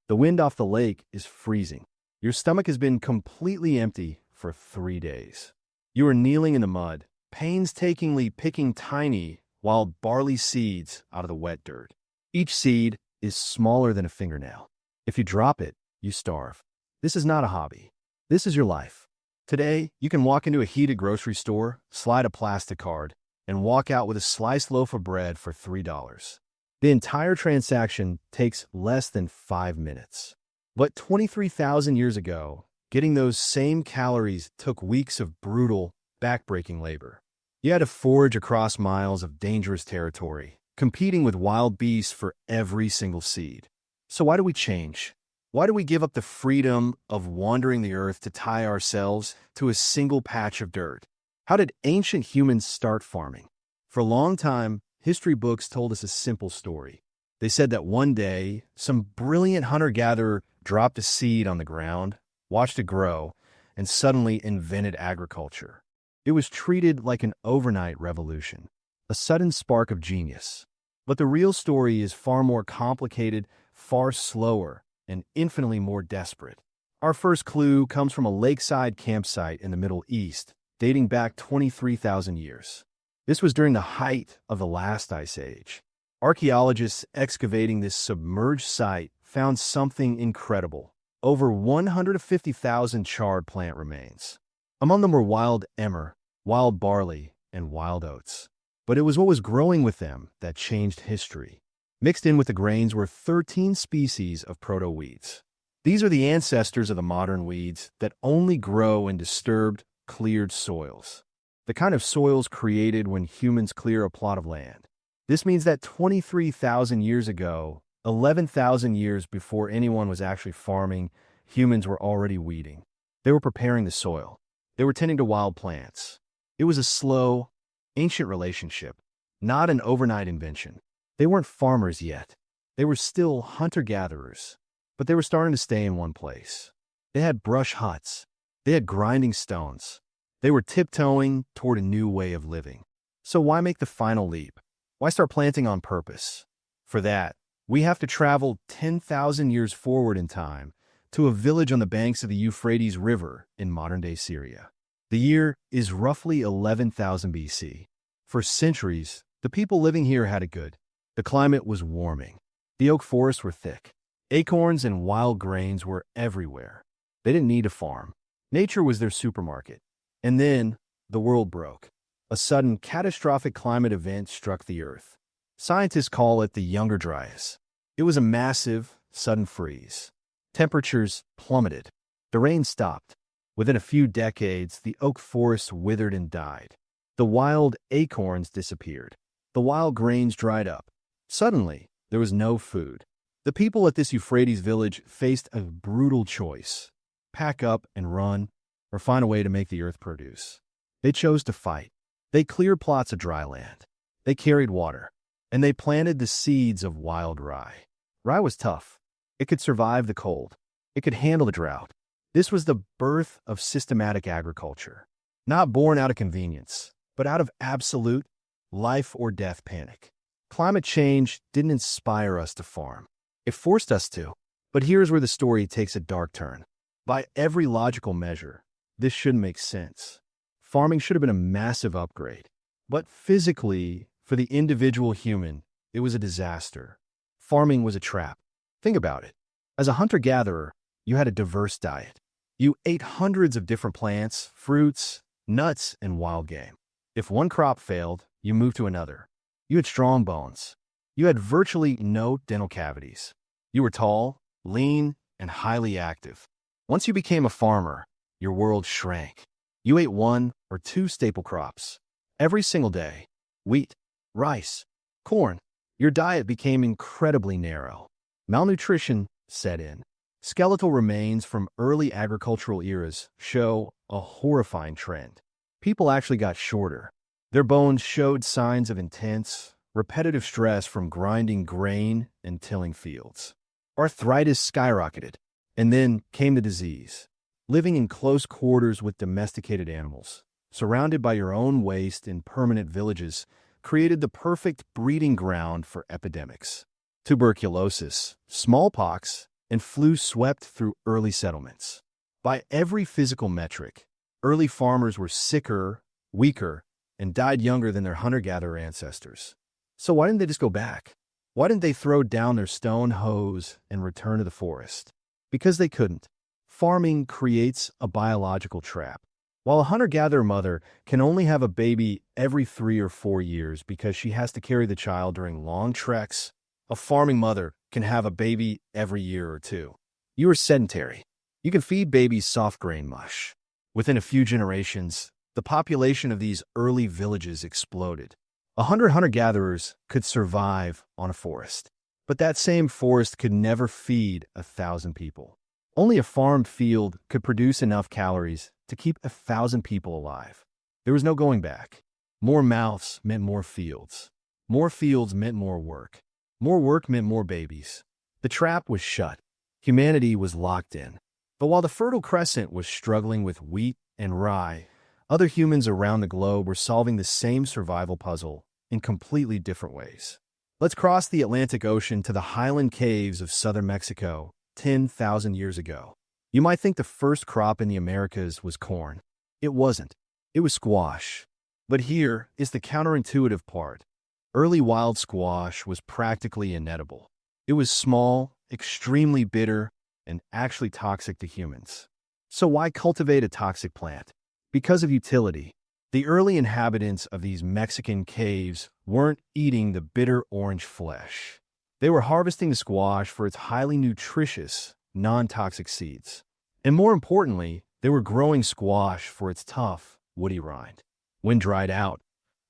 The wind off the lake is freezing. Your stomach has been completely empty for 3 days. You are kneeling in the mud, painstakingly picking tiny, wild barley seeds out of the wet dirt. Each seed is smaller than a fingernail. If you drop it, you starve. This is not a hobby. This is your life. Today, you can walk into a heated grocery store, slide a plastic card, and walk out with a sliced loaf of bread for $3. The entire transaction takes less than 5 minutes. But 23,000 years ago, getting those same calories took weeks of brutal, backbreaking labor. You had to forage across miles of dangerous territory, competing with wild beasts for every single seed. So why do we change? Why do we give up the freedom of wandering the earth to tie ourselves to a single patch of dirt? How did ancient humans start farming? For a long time, history books told us a simple story. They said that one day, some brilliant hunter-gatherer dropped a seed on the ground, watched it grow, and suddenly invented agriculture. It was treated like an overnight revolution, a sudden spark of genius. But the real story is far more complicated, far slower, and infinitely more desperate. Our first clue comes from a lakeside campsite in the Middle East, dating back 23,000 years. This was during the height of the last ice age. Archaeologists excavating this submerged site found something incredible: over 150,000 charred plant remains. Among them were wild emmer, wild barley, and wild oats. But it was what was growing with them that changed history. Mixed in with the grains were 13 species of proto-weeds. These are the ancestors of the modern weeds that only grow in disturbed, cleared soils. The kind of soils created when humans clear a plot of land. This means that 23,000 years ago, 11,000 years before anyone was actually farming, humans were already weeding. They were preparing the soil. They were tending to wild plants. It was a slow, ancient relationship, not an overnight invention. They weren't farmers yet. They were still hunter-gatherers, but they were starting to stay in one place. They had brush huts. They had grinding stones. They were tiptoeing toward a new way of living. So why make the final leap? Why start planting on purpose? For that, we have to travel 10,000 years forward in time to a village on the banks of the Euphrates River in modern-day Syria. The year is roughly 11,000 BC. For centuries, the people living here had it good. The climate was warming. The oak forests were thick. Acorns and wild grains were everywhere. They didn't need a farm. Nature was their supermarket. And then, the world broke. A sudden, catastrophic climate event struck the Earth. Scientists call it the Younger Dryas. It was a massive, sudden freeze. Temperatures plummeted. The rain stopped. Within a few decades, the oak forests withered and died. The wild acorns disappeared. The wild grains dried up. Suddenly, there was no food. The people at this Euphrates village faced a brutal choice: pack up and run, or find a way to make the earth produce. They chose to fight. They cleared plots of dry land. They carried water. And they planted the seeds of wild rye. Rye was tough. It could survive the cold. It could handle the drought. This was the birth of systematic agriculture. Not born out of convenience, but out of absolute life-or-death panic. Climate change didn't inspire us to farm. It forced us to. But here's where the story takes a dark turn. By every logical measure, this should make sense. Farming should have been a massive upgrade. But physically, for the individual human, it was a disaster. Farming was a trap. Think about it. As a hunter-gatherer, you had a diverse diet. You ate hundreds of different plants, fruits, nuts, and wild game. If one crop failed, you moved to another. You had strong bones. You had virtually no dental cavities. You were tall, lean, and highly active. Once you became a farmer, your world shrank. You ate one or two staple crops every single day: wheat, rice, corn. Your diet became incredibly narrow. Malnutrition set in. Skeletal remains from early agricultural eras show a horrifying trend. People actually got shorter. Their bones showed signs of intense, repetitive stress from grinding grain and tilling fields. Arthritis skyrocketed, and then came the disease. Living in close quarters with domesticated animals, surrounded by your own waste in permanent villages, created the perfect breeding ground for epidemics. Tuberculosis, smallpox, and flu swept through early settlements. By every physical metric, early farmers were sicker, weaker, and died younger than their hunter-gatherer ancestors. So why didn't they just go back? Why didn't they throw down their stone hoes and return to the forest? Because they couldn't. Farming creates a biological trap. While a hunter-gatherer mother can only have a baby every 3 or 4 years because she has to carry the child during long treks, a farming mother can have a baby every year or two. You are sedentary. You can feed babies soft grain mush. Within a few generations, the population of these early villages exploded. 100 hunter-gatherers could survive on a forest. But that same forest could never feed 1,000 people. Only a farmed field could produce enough calories to keep 1,000 people alive. There was no going back. More mouths meant more fields. More fields meant more work. More work meant more babies. The trap was shut. Humanity was locked in. But while the Fertile Crescent was struggling with wheat and rye, other humans around the globe were solving the same survival puzzle in completely different ways. Let's cross the Atlantic Ocean to the highland caves of southern Mexico 10,000 years ago. You might think the first crop in the Americas was corn. It wasn't. It was squash. But here is the counterintuitive part. Early wild squash was practically inedible. It was small, extremely bitter, and actually toxic to humans. So why cultivate a toxic plant? Because of utility. The early inhabitants of these Mexican caves weren't eating the bitter orange flesh. They were harvesting the squash for its highly nutritious, non-toxic seeds. And more importantly, they were growing squash for its tough, woody rind. When dried out,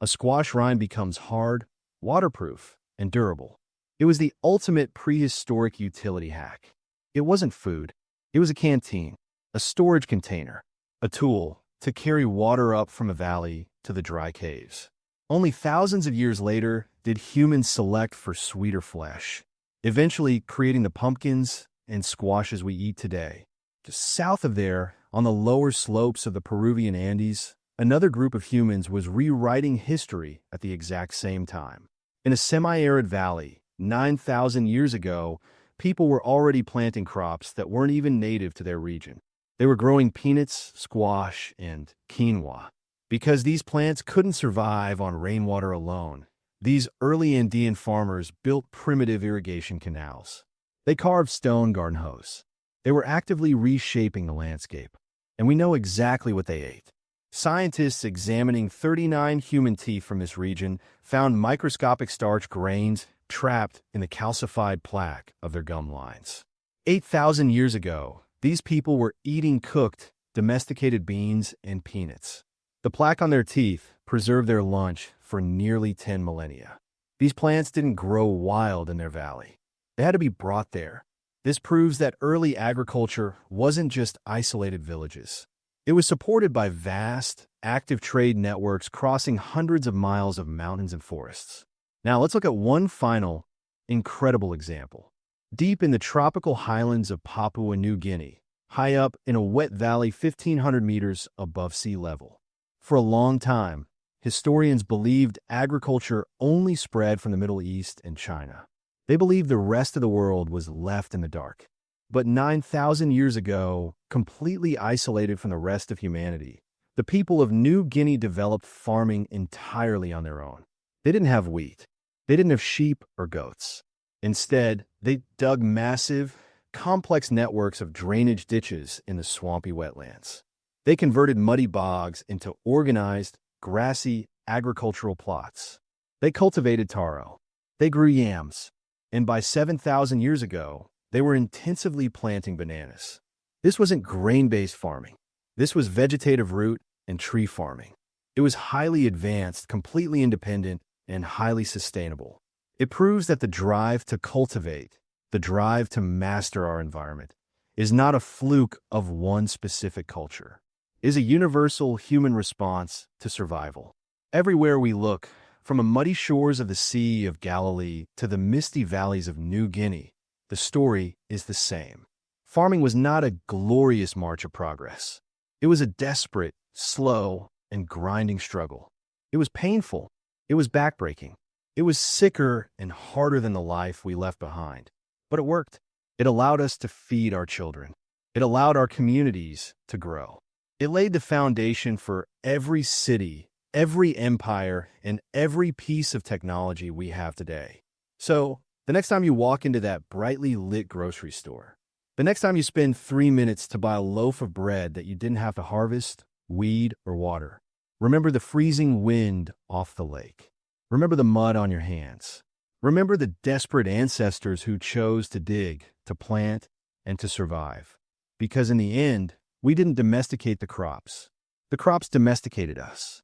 a squash rind becomes hard, waterproof, and durable. It was the ultimate prehistoric utility hack. It wasn't food. It was a canteen, a storage container, a tool to carry water up from a valley to the dry caves. Only thousands of years later did humans select for sweeter flesh, eventually creating the pumpkins and squashes we eat today. Just south of there, on the lower slopes of the Peruvian Andes, another group of humans was rewriting history at the exact same time. In a semi-arid valley, 9,000 years ago, people were already planting crops that weren't even native to their region. They were growing peanuts, squash, and quinoa. Because these plants couldn't survive on rainwater alone, these early Andean farmers built primitive irrigation canals. They carved stone garden hose. They were actively reshaping the landscape. And we know exactly what they ate. Scientists examining 39 human teeth from this region found microscopic starch grains trapped in the calcified plaque of their gum lines. 8,000 years ago, these people were eating cooked, domesticated beans and peanuts. The plaque on their teeth preserved their lunch for nearly 10 millennia. These plants didn't grow wild in their valley. They had to be brought there. This proves that early agriculture wasn't just isolated villages. It was supported by vast, active trade networks crossing hundreds of miles of mountains and forests. Now let's look at one final, incredible example. Deep in the tropical highlands of Papua New Guinea, high up in a wet valley 1,500 meters above sea level. For a long time, historians believed agriculture only spread from the Middle East and China. They believed the rest of the world was left in the dark. But 9,000 years ago, completely isolated from the rest of humanity, the people of New Guinea developed farming entirely on their own. They didn't have wheat. They didn't have sheep or goats. Instead, they dug massive, complex networks of drainage ditches in the swampy wetlands. They converted muddy bogs into organized, grassy agricultural plots. They cultivated taro. They grew yams. And by 7,000 years ago, they were intensively planting bananas. This wasn't grain-based farming. This was vegetative root and tree farming. It was highly advanced, completely independent, and highly sustainable. It proves that the drive to cultivate, the drive to master our environment, is not a fluke of one specific culture. It is a universal human response to survival. Everywhere we look, from the muddy shores of the Sea of Galilee to the misty valleys of New Guinea, the story is the same. Farming was not a glorious march of progress. It was a desperate, slow, and grinding struggle. It was painful. It was backbreaking. It was sicker and harder than the life we left behind. But it worked. It allowed us to feed our children. It allowed our communities to grow. It laid the foundation for every city, every empire, and every piece of technology we have today. So, the next time you walk into that brightly lit grocery store, the next time you spend 3 minutes to buy a loaf of bread that you didn't have to harvest, weed, or water, remember the freezing wind off the lake. Remember the mud on your hands. Remember the desperate ancestors who chose to dig, to plant, and to survive. Because in the end, we didn't domesticate the crops. The crops domesticated us.